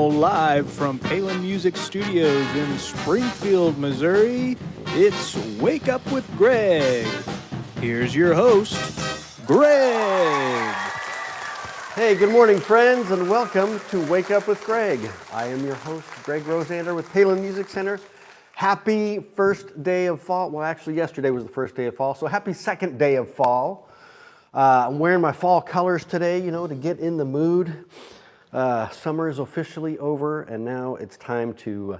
Now, live from Palin Music Studios in Springfield, Missouri, it's Wake Up with Greg. Here's your host, Greg. Hey, good morning, friends, and welcome to Wake Up with Greg. I am your host, Greg Rosander with Palin Music Center. Happy first day of fall. Well, actually, yesterday was the first day of fall, so happy second day of fall. I'm wearing my fall colors today, to get in the mood. Summer is officially over, and now it's time to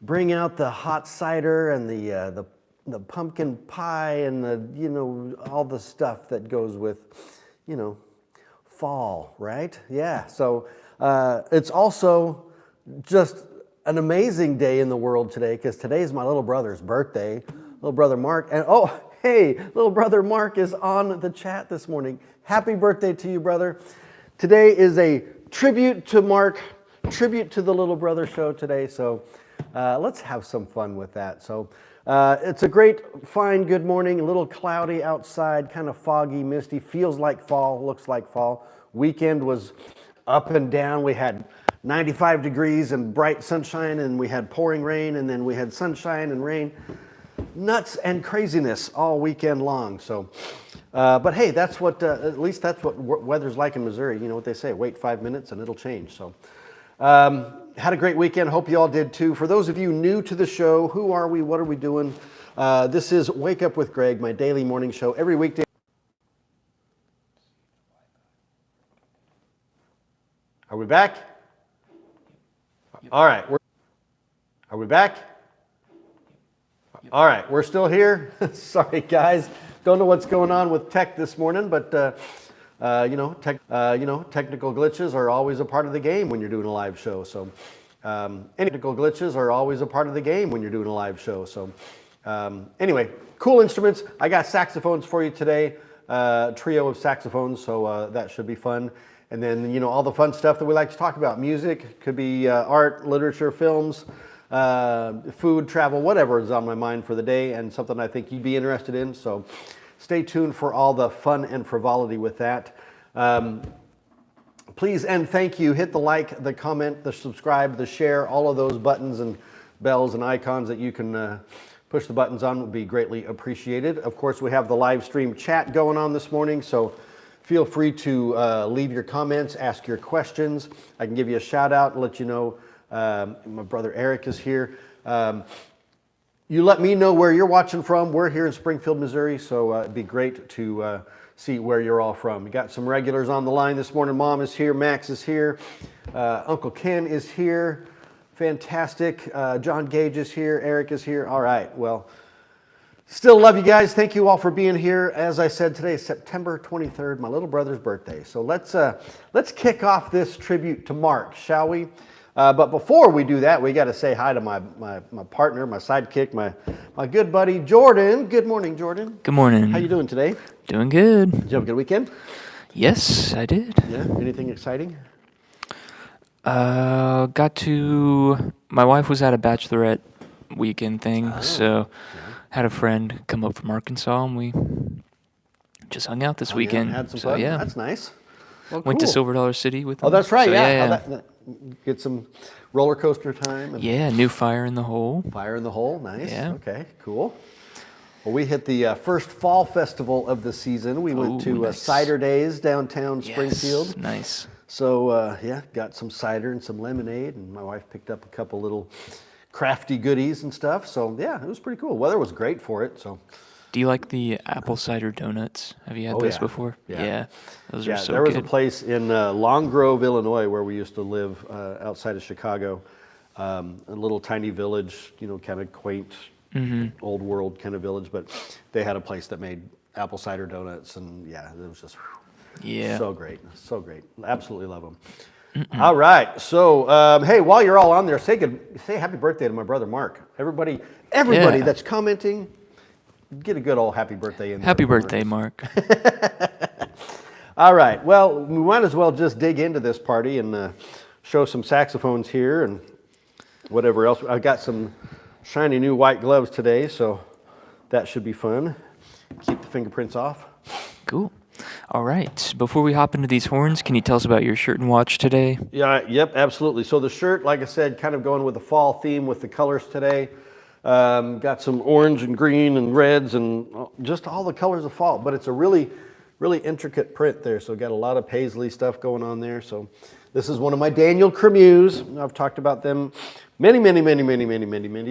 bring out the hot cider and the pumpkin pie and all the stuff that goes with, fall, right? Yeah. So it's also just an amazing day in the world today because today is my little brother's birthday. Little brother Mark, and hey, little brother Mark is on the chat this morning. Happy birthday to you, brother. Today is a tribute to Mark, tribute to the Little Brother Show today. So let's have some fun with that. So it's a great, fine, good morning. A little cloudy outside, kind of foggy, misty. Feels like fall, looks like fall. Weekend was up and down. We had 95 degrees and bright sunshine, and we had pouring rain, and then we had sunshine and rain. Nuts and craziness all weekend long. So, but hey, that's what at least that's what weather's like in Missouri. You know what they say: wait 5 minutes and it'll change. So, had a great weekend. Hope you all did too. For those of you new to the show, who are we? What are we doing? This is Wake Up with Greg, my daily morning show every weekday. Are we back? All right. Are we back? All right, we're still here. Sorry, guys. Don't know what's going on with tech this morning, but technical glitches are always a part of the game when you're doing a live show. So, technical glitches are always a part of the game when you're doing a live show. So, anyway, cool instruments. I got saxophones for you today. Trio of saxophones, so that should be fun. And then all the fun stuff that we like to talk about. Music, could be art, literature, films. Food, travel, whatever is on my mind for the day, and something I think you'd be interested in. So stay tuned for all the fun and frivolity with that. Please and thank you. Hit the like, the comment, the subscribe, the share, all of those buttons and bells and icons that you can push the buttons on would be greatly appreciated. Of course, we have the live stream chat going on this morning, so feel free to leave your comments, ask your questions. I can give you a shout out and let you know. My brother Eric is here. You let me know where you're watching from. We're here in Springfield, Missouri, so it'd be great to see where you're all from. We got some regulars on the line this morning. Mom is here, Max is here, Uncle Ken is here. Fantastic. John Gage is here, Eric is here. All right, well, still love you guys. Thank you all for being here. As I said, today is September 23rd, my little brother's birthday. So let's kick off this tribute to Mark, shall we? But before we do that, we got to say hi to my partner, my sidekick, my good buddy, Jordan. Good morning, Jordan. Good morning. How you doing today? Doing good. Did you have a good weekend? Yes, I did. Yeah? Anything exciting? My wife was at a bachelorette weekend thing, so had a friend come up from Arkansas, and we just hung out this weekend. Had some fun? Yeah. That's nice. Well, Went to cool. Silver Dollar City with them. Oh, that's right, So, yeah. Get some roller coaster time. And new Fire in the Hole. Fire in the Hole, nice. Yeah. Okay, cool. Well, we hit the first fall festival of the season. We went to nice. Cider Days downtown Springfield. Yes, nice. So, got some cider and some lemonade, and my wife picked up a couple little crafty goodies and stuff. So, yeah, it was pretty cool. Weather was great for it, so. Do you like the apple cider donuts? Have you had those before? Yeah. Those are so there was good. a place in Long Grove, Illinois, where we used to live outside of Chicago, a little tiny village, kind of quaint, old world kind of village, but they had a place that made apple cider donuts, and it was just so great. Absolutely love them. All right, so hey, while you're all on there, say happy birthday to my brother Mark. Everybody that's commenting, get a good old happy birthday in there. Happy birthday, Mark. All right, well, we might as well just dig into this party and show some saxophones here and whatever else. I've got some shiny new white gloves today, so that should be fun. Keep the fingerprints off. Cool. All right. Before we hop into these horns, can you tell us about your shirt and watch today? Yeah, yep, absolutely. So the shirt, like I said, kind of going with the fall theme with the colors today. Got some orange and green and reds and just all the colors of fall, but it's a really intricate print there. So got a lot of paisley stuff going on there. So this is one of my Daniel Cremews. I've talked about them many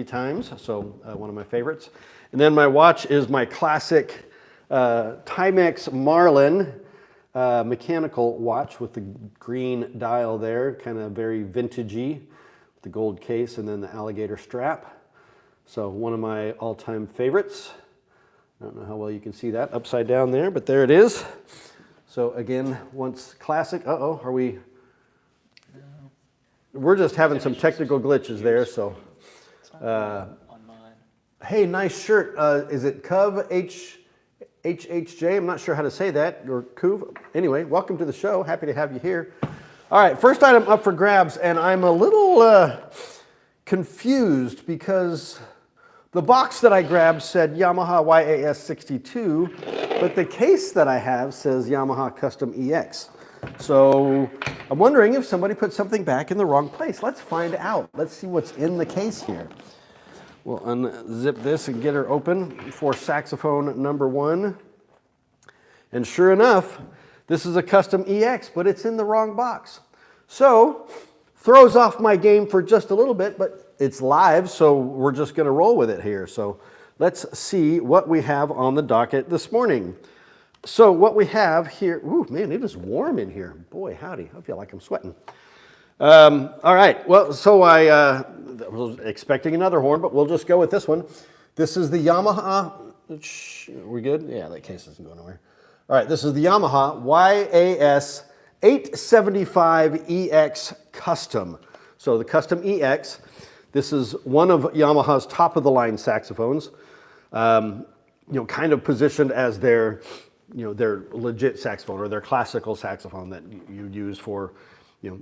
times. So one of my favorites. And then my watch is my classic Timex Marlin mechanical watch with the green dial there, kind of very vintagey, with the gold case and then the alligator strap. So one of my all-time favorites. I don't know how well you can see that upside down there, but there it is. So again, once classic. Uh-oh, are we? We're just having some technical glitches there, so. Hey, nice shirt. Is it Cov HHJ? I'm not sure how to say that, or Cuv. Anyway, welcome to the show. Happy to have you here. All right, first item up for grabs, and I'm a little confused because the box that I grabbed said Yamaha Y875 but the case that I have says Yamaha Custom EX. So I'm wondering if somebody put something back in the wrong place. Let's find out. Let's see what's in the case here. We'll unzip this and get her open for saxophone number 1. And sure enough, this is a Custom EX, but it's in the wrong box. So, throws off my game for just a little bit, but it's live, so we're just going to roll with it here. So, let's see what we have on the docket this morning. So, what we have here, ooh, man, it is warm in here. Boy, howdy, I feel like I'm sweating. All right, well, so I was expecting another horn, but we'll just go with this one. This is the Yamaha, are we good? Yeah, that case isn't going nowhere. All right, this is the Yamaha Y875 EX Custom. So the Custom EX, this is one of Yamaha's top-of-the-line saxophones, kind of positioned as their legit saxophone or their classical saxophone that you use for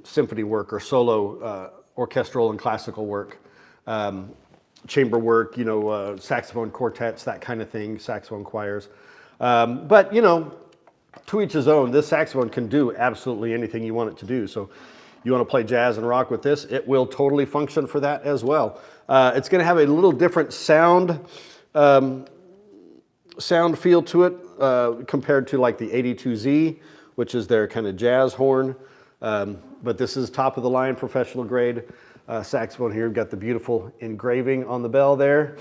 symphony work or solo orchestral and classical work, chamber work, saxophone quartets, that kind of thing, saxophone choirs. But, to each his own, this saxophone can do absolutely anything you want it to do. So you want to play jazz and rock with this, it will totally function for that as well. It's going to have a little different sound feel to it compared to like the 82Z, which is their kind of jazz horn. But this is top of the line professional grade saxophone here. We've got the beautiful engraving on the bell there.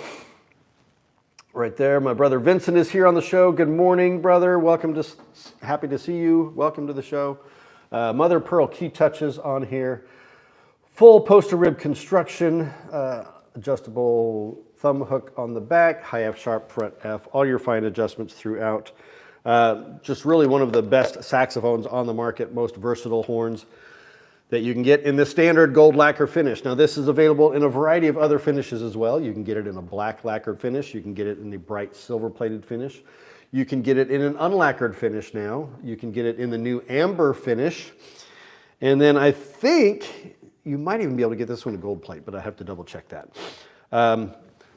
Right there. My brother Vincent is here on the show. Good morning, brother. Happy to see you. Welcome to the show. Mother Pearl key touches on here. Full poster rib construction, adjustable thumb hook on the back, high F sharp, fret F, all your fine adjustments throughout. Just really one of the best saxophones on the market, most versatile horns that you can get in the standard gold lacquer finish. Now this is available in a variety of other finishes as well. You can get it in a black lacquered finish. You can get it in the bright silver plated finish. You can get it in an unlacquered finish now. You can get it in the new amber finish. And then I think you might even be able to get this one in gold plate, but I have to double check that.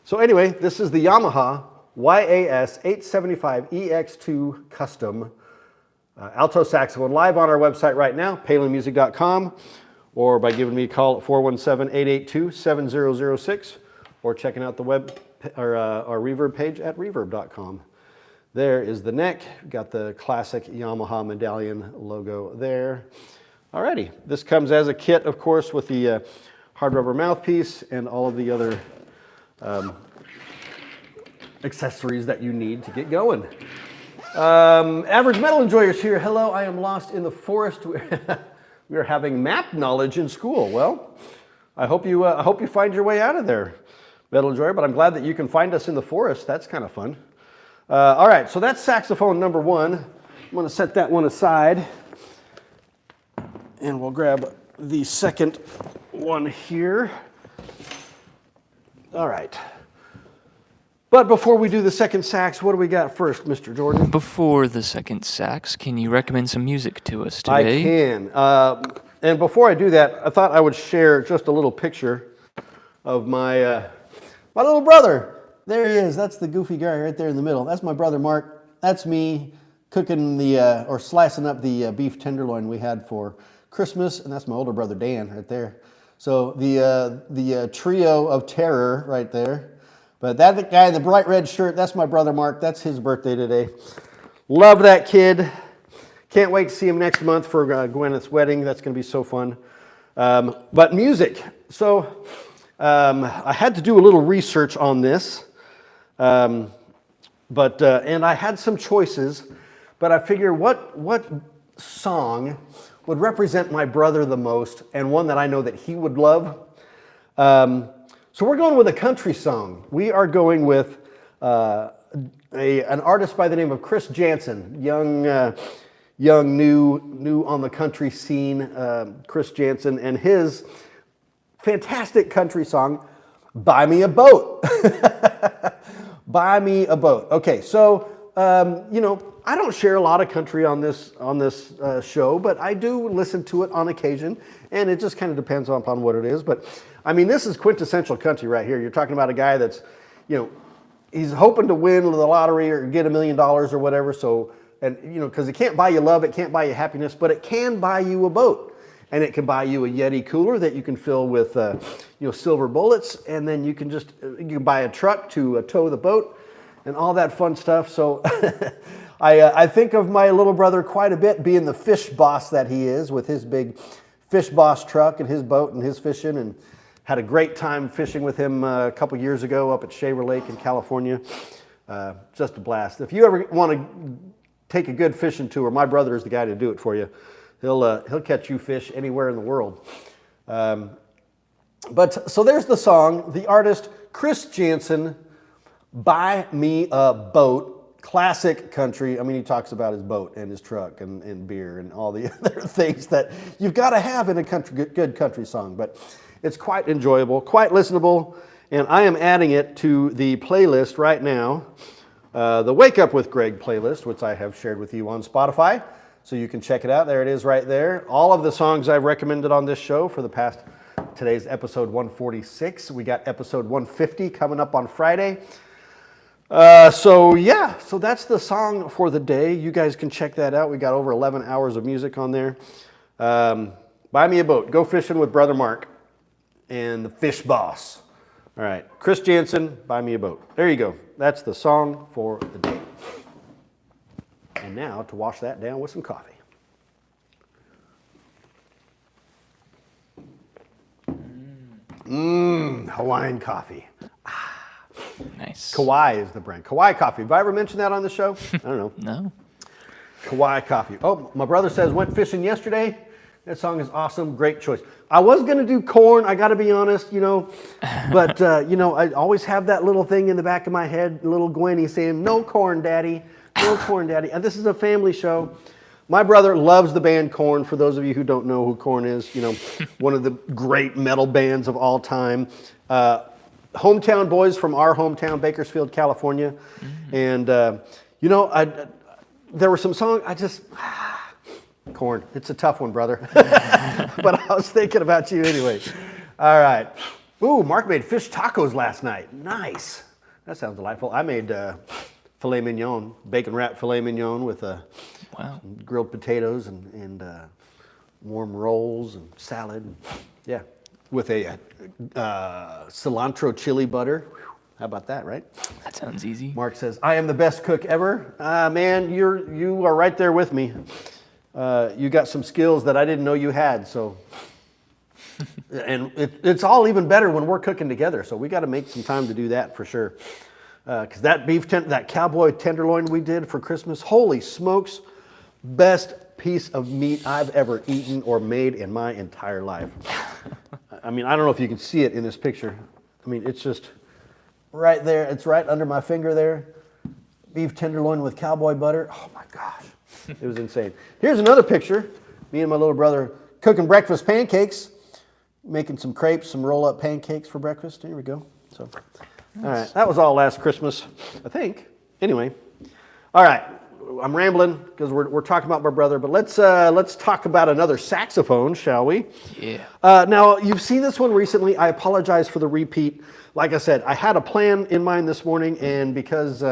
So anyway, this is the Yamaha YAS875 EX2 Custom alto saxophone, live on our website right now, palinmusic.com, or by giving me a call at 417-882-7006, or checking out the our reverb page at reverb.com. There is the neck. Got the classic Yamaha medallion logo there. Alrighty, this comes as a kit, of course, with the hard rubber mouthpiece and all of the other accessories that you need to get going. Average metal enjoyers here. Hello, I am lost in the forest. We are having map knowledge in school. Well, I hope you find your way out of there, metal enjoyer. But I'm glad that you can find us in the forest. That's kind of fun. All right, so that's saxophone number 1. I'm going to set that one aside, and we'll grab the second one here. All right. But before we do the second sax, what do we got first, Mr. Jordan? Before the second sax, can you recommend some music to us today? I can. And before I do that, I thought I would share just a little picture of my little brother. There he is. That's the goofy guy right there in the middle. That's my brother Mark. That's me. cooking or slicing up the beef tenderloin we had for Christmas, and that's my older brother Dan right there. So the trio of terror right there. But that guy in the bright red shirt, that's my brother Mark. That's his birthday today. Love that kid. Can't wait to see him next month for Gwyneth's wedding. That's going to be so fun. But music. So I had to do a little research on this. And I had some choices, but I figure what song would represent my brother the most, and one that I know that he would love. So we're going with a country song. We are going with an artist by the name of Chris Janson, young, new on the country scene, Chris Janson, and his fantastic country song, "Buy Me a Boat." Buy Me a Boat. Okay, so I don't share a lot of country on this show, but I do listen to it on occasion, and it just kind of depends upon what it is. But I mean, this is quintessential country right here. You're talking about a guy that's, he's hoping to win the lottery or get $1 million or whatever. So, and because it can't buy you love, it can't buy you happiness, but it can buy you a boat. And it can buy you a Yeti cooler that you can fill with, silver bullets, and then you can buy a truck to tow the boat, and all that fun stuff. So, I think of my little brother quite a bit, being the fish boss that he is, with his big fish boss truck and his boat and his fishing, and had a great time fishing with him a couple years ago up at Shaver Lake in California. Just a blast. If you ever want to take a good fishing tour, my brother is the guy to do it for you. He'll catch you fish anywhere in the world. But so there's the song, the artist Chris Janson, "Buy Me a Boat." Classic country. I mean, he talks about his boat and his truck and beer and all the other things that you've got to have in a good country song. But it's quite enjoyable, quite listenable, and I am adding it to the playlist right now, the Wake Up with Greg playlist, which I have shared with you on Spotify. So you can check it out. There it is right there. All of the songs I've recommended on this show for the past, today's episode 146. We got episode 150 coming up on Friday. So that's the song for the day. You guys can check that out. We got over 11 hours of music on there. Buy Me a Boat. Go fishing with Brother Mark and the Fish Boss. All right. Chris Janson, "Buy Me a Boat." There you go. That's the song for the day. And now to wash that down with some coffee. Hawaiian coffee. Nice. Kauai is the brand. Kauai coffee. Have I ever mentioned that on the show? I don't know. No. Kauai coffee. Oh, my brother says, went fishing yesterday. That song is awesome. Great choice. I was going to do corn. I got to be honest, But, I always have that little thing in the back of my head, little Gwenny saying, "No corn, Daddy. No corn, Daddy." And this is a family show. My brother loves the band Korn. For those of you who don't know who Korn is, one of the great metal bands of all time. Hometown boys from our hometown, Bakersfield, California. And, there were some songs, Korn. It's a tough one, brother. But I was thinking about you anyway. All right. Ooh, Mark made fish tacos last night. Nice. That sounds delightful. I made filet mignon, bacon wrapped filet mignon with grilled potatoes and warm rolls and salad. Yeah. With a cilantro chili butter. How about that, right? That sounds easy. Mark says, "I am the best cook ever." Man, you are right there with me. You got some skills that I didn't know you had. So, and it's all even better when we're cooking together. So we got to make some time to do that for sure. Because that cowboy tenderloin we did for Christmas, holy smokes, best piece of meat I've ever eaten or made in my entire life. I mean, I don't know if you can see it in this picture. I mean, it's just right there. It's right under my finger there. Beef tenderloin with cowboy butter. Oh my gosh, it was insane. Here's another picture. Me and my little brother cooking breakfast pancakes, making some crepes, some roll-up pancakes for breakfast. Here we go. So, all right, that was all last Christmas, I think. Anyway, all right. I'm rambling because we're talking about my brother, but let's talk about another saxophone, shall we? Yeah. Now, you've seen this one recently. I apologize for the repeat. Like I said, I had a plan in mind this morning, and because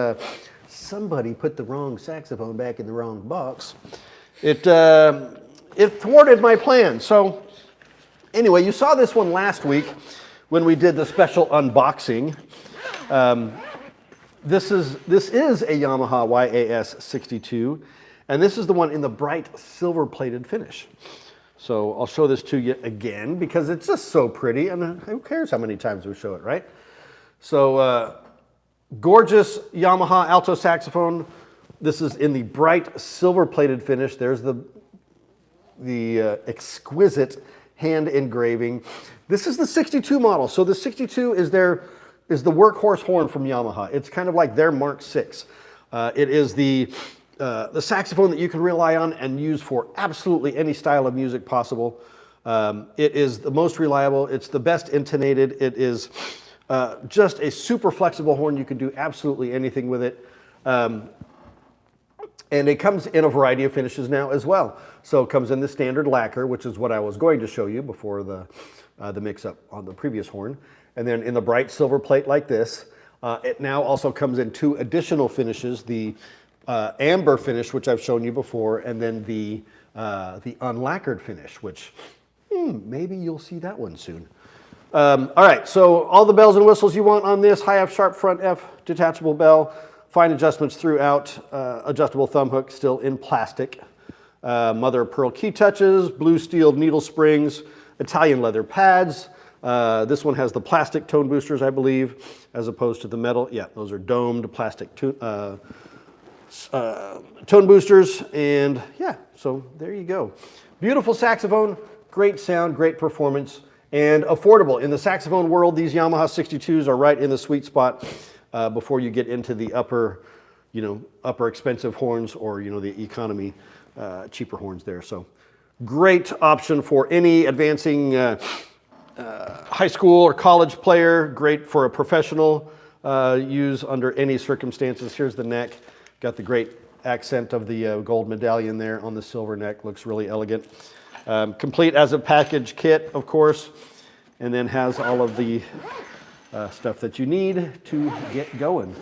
somebody put the wrong saxophone back in the wrong box. It thwarted my plan. So anyway, you saw this one last week when we did the special unboxing. This is a Yamaha Y875 and this is the one in the bright silver-plated finish. So I'll show this to you again because it's just so pretty, and who cares how many times we show it, right? So gorgeous Yamaha alto saxophone. This is in the bright silver-plated finish. There's the exquisite hand engraving. This is the 62 model. So the 62 is the workhorse horn from Yamaha. It's kind of like their Mark VI. It is the saxophone that you can rely on and use for absolutely any style of music possible. It is the most reliable. It's the best intonated. It is just a super flexible horn. You can do absolutely anything with it. And it comes in a variety of finishes now as well. So it comes in the standard lacquer, which is what I was going to show you before the mix-up on the previous horn. And then in the bright silver plate like this, it now also comes in 2 additional finishes, the amber finish, which I've shown you before, and then the unlacquered finish, which maybe you'll see that one soon. All right, so all the bells and whistles you want on this: high F sharp front F, detachable bell, fine adjustments throughout, adjustable thumb hook still in plastic, mother of pearl key touches, blue steel needle springs, Italian leather pads. This one has the plastic tone boosters, I believe, as opposed to the metal. Yeah, those are domed plastic tone boosters, and yeah, so there you go. Beautiful saxophone, great sound, great performance, and affordable. In the saxophone world, these Yamaha 62s are right in the sweet spot before you get into the upper expensive horns, or the economy cheaper horns there. So great option for any advancing high school or college player. Great for a professional use under any circumstances. Here's the neck. Got the great accent of the gold medallion there on the silver neck. Looks really elegant. Complete as a package kit, of course, and then has all of the stuff that you need to get going.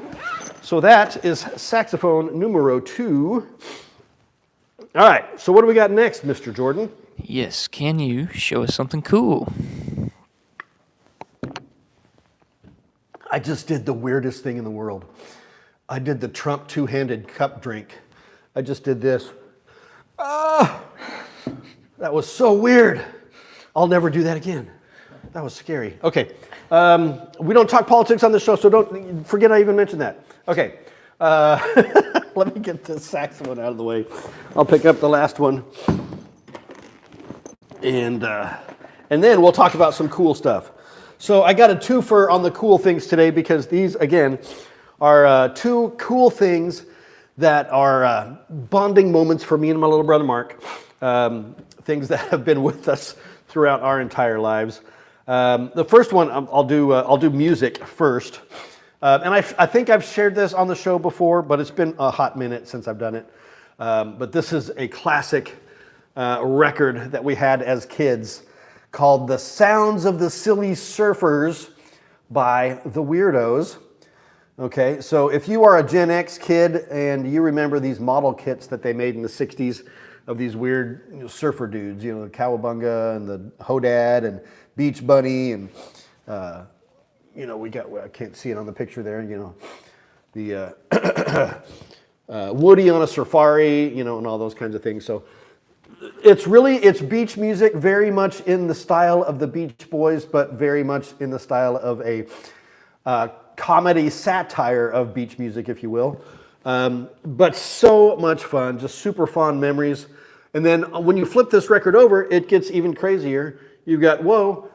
So that is saxophone numero 2. All right, so what do we got next, Mr. Jordan? Yes, can you show us something cool? I just did the weirdest thing in the world. I did the Trump two-handed cup drink. I just did this. Ah, that was so weird. I'll never do that again. That was scary. Okay, we don't talk politics on the show, so don't forget I even mentioned that. Okay, let me get this saxophone out of the way. I'll pick up the last one, and then we'll talk about some cool stuff. So I got a twofer on the cool things today because these, again, are 2 cool things that are bonding moments for me and my little brother Mark. Things that have been with us throughout our entire lives. The first one, I'll do music first. And I think I've shared this on the show before, but it's been a hot minute since I've done it. But this is a classic record that we had as kids called The Sounds of the Silly Surfers by The Weirdos. Okay, so if you are a Gen X kid and you remember these model kits that they made in the 60s of these weird surfer dudes, the Cowabunga and the Hodad and Beach Bunny and, we got, I can't see it on the picture there, the Woody on a Safari, and all those kinds of things. So it's beach music, very much in the style of the Beach Boys, but very much in the style of a comedy satire of beach music, if you will. But so much fun, just super fond memories. And then when you flip this record over, it gets even crazier. You've got,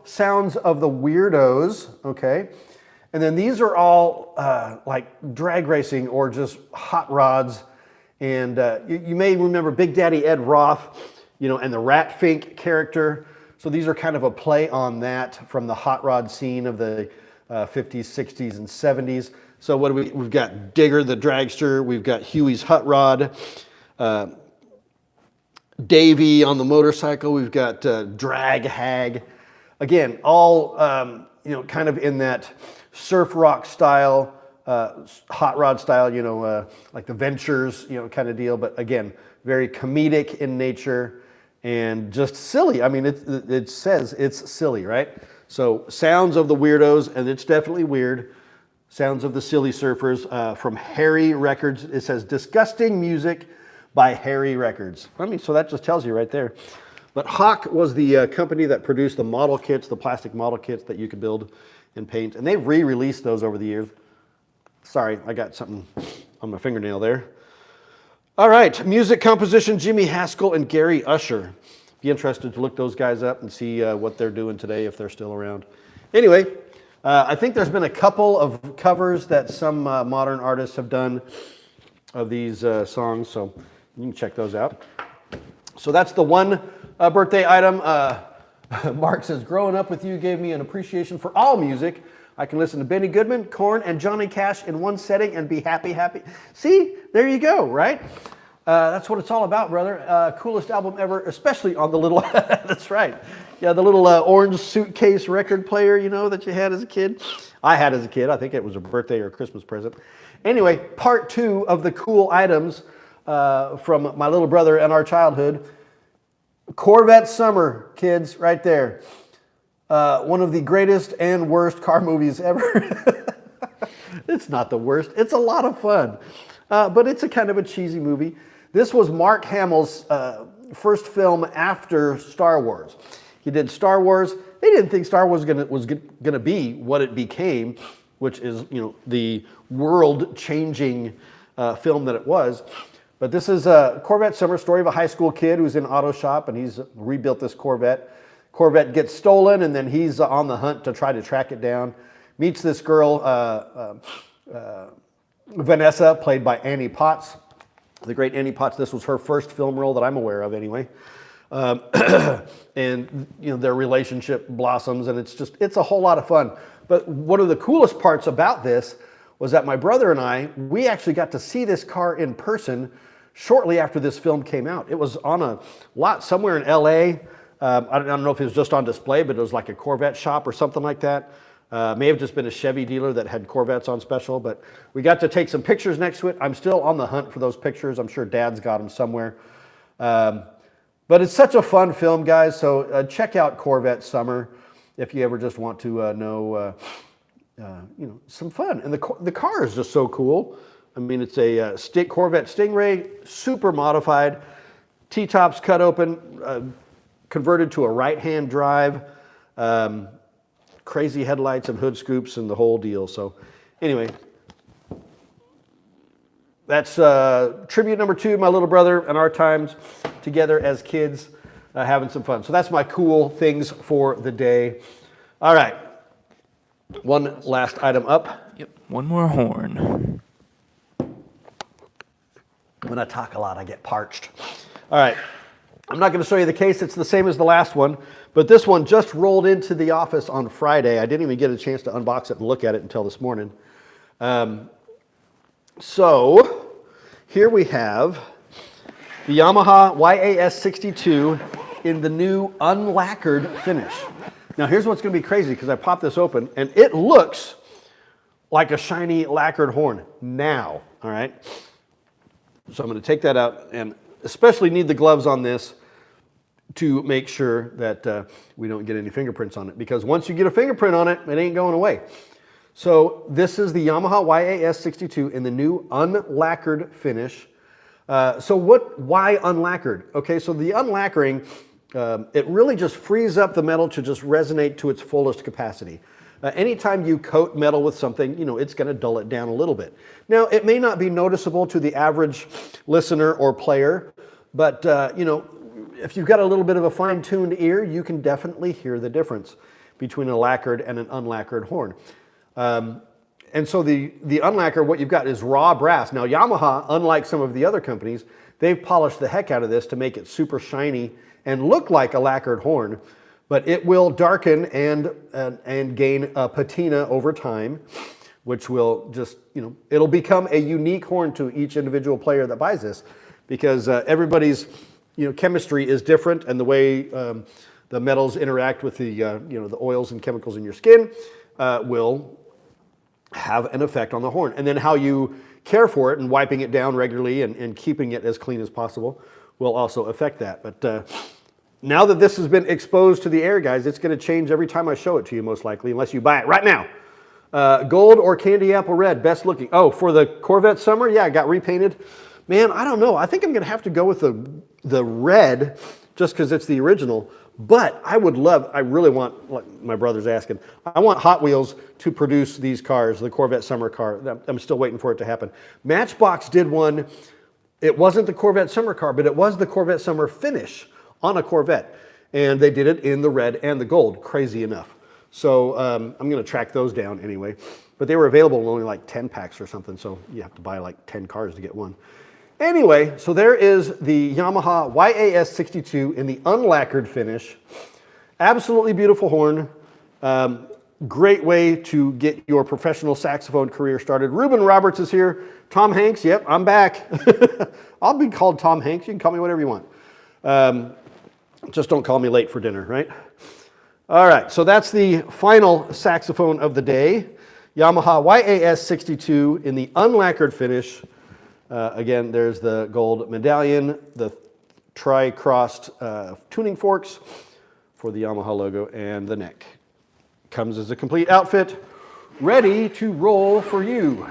Sounds of the Weirdos, okay? And then these are all like drag racing or just hot rods. And you may remember Big Daddy Ed Roth, and the Rat Fink character. So these are kind of a play on that from the hot rod scene of the 50s, 60s, and 70s. So what do we've got Digger the Dragster, we've got Huey's Hot Rod, Davey on the motorcycle, we've got Drag Hag. Again, all kind of in that surf rock style, hot rod style, like the Ventures, kind of deal. But again, very comedic in nature and just silly. I mean, it says it's silly, right? So Sounds of the Weirdos, and it's definitely weird. Sounds of the Silly Surfers from Harry Records. It says disgusting music by Harry Records. I mean, so that just tells you right there. But Hawk was the company that produced the model kits, the plastic model kits that you could build and paint. And they've re-released those over the years. Sorry, I got something on my fingernail there. All right, music composition, Jimmy Haskell and Gary Usher. Be interested to look those guys up and see what they're doing today, if they're still around. Anyway, I think there's been a couple of covers that some modern artists have done of these songs, so you can check those out. So that's the one birthday item. Mark says, growing up with you gave me an appreciation for all music. I can listen to Benny Goodman, Korn, and Johnny Cash in one setting and be happy. See, there you go, right? That's what it's all about, brother. Coolest album ever, especially on the little, that's right. Yeah, the little orange suitcase record player, that you had as a kid. I had as a kid. I think it was a birthday or a Christmas present. Anyway, part 2 of the cool items from my little brother and our childhood. Corvette Summer, kids, right there. One of the greatest and worst car movies ever. It's not the worst. It's a lot of fun. But it's a kind of a cheesy movie. This was Mark Hamill's first film after Star Wars. He did Star Wars. They didn't think Star Wars was gonna be what it became, which is the world-changing film that it was. But this is a Corvette Summer, story of a high school kid who's in an auto shop and he's rebuilt this Corvette. Corvette gets stolen and then he's on the hunt to try to track it down. Meets this girl, Vanessa, played by Annie Potts. The great Annie Potts. This was her first film role that I'm aware of anyway. And their relationship blossoms and it's a whole lot of fun. But one of the coolest parts about this was that my brother and I, we actually got to see this car in person shortly after this film came out. It was on a lot somewhere in LA. I don't know if it was just on display, but it was like a Corvette shop or something like that. May have just been a Chevy dealer that had Corvettes on special, but we got to take some pictures next to it. I'm still on the hunt for those pictures. I'm sure Dad's got them somewhere. But it's such a fun film, guys, so check out Corvette Summer if you ever just want to know some fun. And the car is just so cool. I mean, it's a Corvette Stingray, super modified, T-tops cut open, converted to a right-hand drive, crazy headlights and hood scoops and the whole deal. So anyway, that's tribute number 2, my little brother and our times together as kids, having some fun. So that's my cool things for the day. All right, one last item up. Yep, one more horn. When I talk a lot, I get parched. All right. I'm not going to show you the case. It's the same as the last one, but this one just rolled into the office on Friday. I didn't even get a chance to unbox it and look at it until this morning. So here we have the Yamaha Y875 in the new unlacquered finish. Now here's what's going to be crazy because I popped this open and it looks like a shiny lacquered horn now, all right? So I'm going to take that out and especially need the gloves on this to make sure that we don't get any fingerprints on it, because once you get a fingerprint on it, it ain't going away. So this is the Yamaha Y875 in the new unlacquered finish. Why unlacquered? Okay, so the unlacquering, it really just frees up the metal to just resonate to its fullest capacity. Anytime you coat metal with something, it's going to dull it down a little bit. Now, it may not be noticeable to the average listener or player, but, if you've got a little bit of a fine-tuned ear, you can definitely hear the difference between a lacquered and an unlacquered horn. And so the unlacquered, what you've got is raw brass. Now, Yamaha, unlike some of the other companies, they've polished the heck out of this to make it super shiny and look like a lacquered horn. But it will darken and gain a patina over time, which will just, it'll become a unique horn to each individual player that buys this, because everybody's, chemistry is different, and the way the metals interact with the, the oils and chemicals in your skin will have an effect on the horn. And then how you care for it and wiping it down regularly and keeping it as clean as possible will also affect that. But now that this has been exposed to the air, guys, it's going to change every time I show it to you, most likely, unless you buy it right now. Gold or candy apple red, best looking. Oh, for the Corvette Summer, yeah, it got repainted. Man, I don't know. I think I'm going to have to go with the red just because it's the original. But I really want, like my brother's asking, I want Hot Wheels to produce these cars, the Corvette Summer car. I'm still waiting for it to happen. Matchbox did one. It wasn't the Corvette Summer car, but it was the Corvette Summer finish on a Corvette. And they did it in the red and the gold, crazy enough. So I'm going to track those down anyway. But they were available in only like 10 packs or something, so you have to buy like 10 cars to get one. Anyway, so there is the Yamaha Y875 in the unlacquered finish. Absolutely beautiful horn. Great way to get your professional saxophone career started. Ruben Roberts is here. Tom Hanks, yep, I'm back. I'll be called Tom Hanks. You can call me whatever you want. Just don't call me late for dinner, right? All right, so that's the final saxophone of the day. Yamaha Y875 in the unlacquered finish. Again, there's the gold medallion, the tri-crossed tuning forks for the Yamaha logo, and the neck. Comes as a complete outfit, ready to roll for you.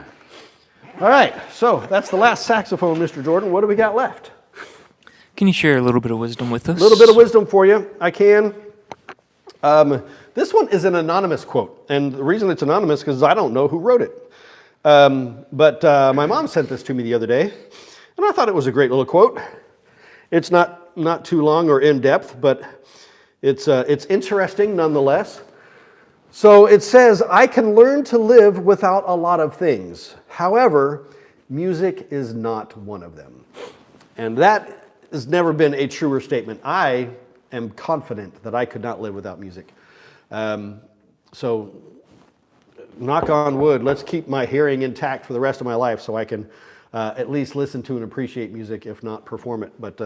All right, so that's the last saxophone, Mr. Jordan. What do we got left? Can you share a little bit of wisdom with us? A little bit of wisdom for you. I can. This one is an anonymous quote, and the reason it's anonymous is because I don't know who wrote it. But my mom sent this to me the other day, and I thought it was a great little quote. It's not too long or in depth, but it's interesting nonetheless. So it says, "I can learn to live without a lot of things. However, music is not one of them." And that has never been a truer statement. I am confident that I could not live without music. So knock on wood, let's keep my hearing intact for the rest of my life so I can at least listen to and appreciate music, if not perform it. But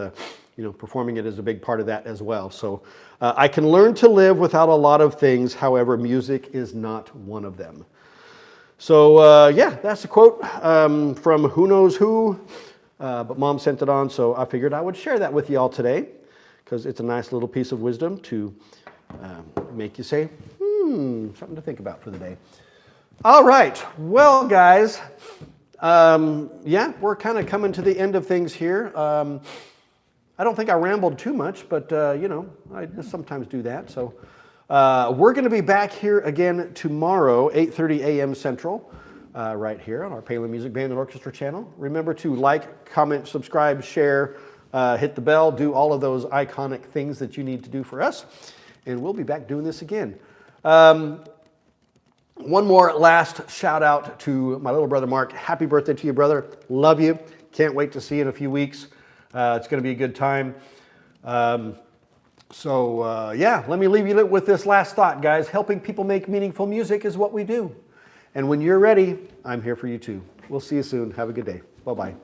performing it is a big part of that as well. So I can learn to live without a lot of things. However, music is not one of them. So yeah, that's a quote from who knows who, but Mom sent it on, so I figured I would share that with you all today because it's a nice little piece of wisdom to make you say, something to think about for the day. All right, well, guys, yeah, we're kind of coming to the end of things here. I don't think I rambled too much, but, I just sometimes do that. So we're going to be back here again tomorrow, 8:30 a.m. Central, right here on our Palin Music Band and Orchestra channel. Remember to like, comment, subscribe, share, hit the bell, do all of those iconic things that you need to do for us. And we'll be back doing this again. One more last shout out to my little brother, Mark. Happy birthday to you, brother. Love you. Can't wait to see you in a few weeks. It's going to be a good time. Yeah, let me leave you with this last thought, guys. Helping people make meaningful music is what we do. And when you're ready, I'm here for you too. We'll see you soon. Have a good day. Bye-bye.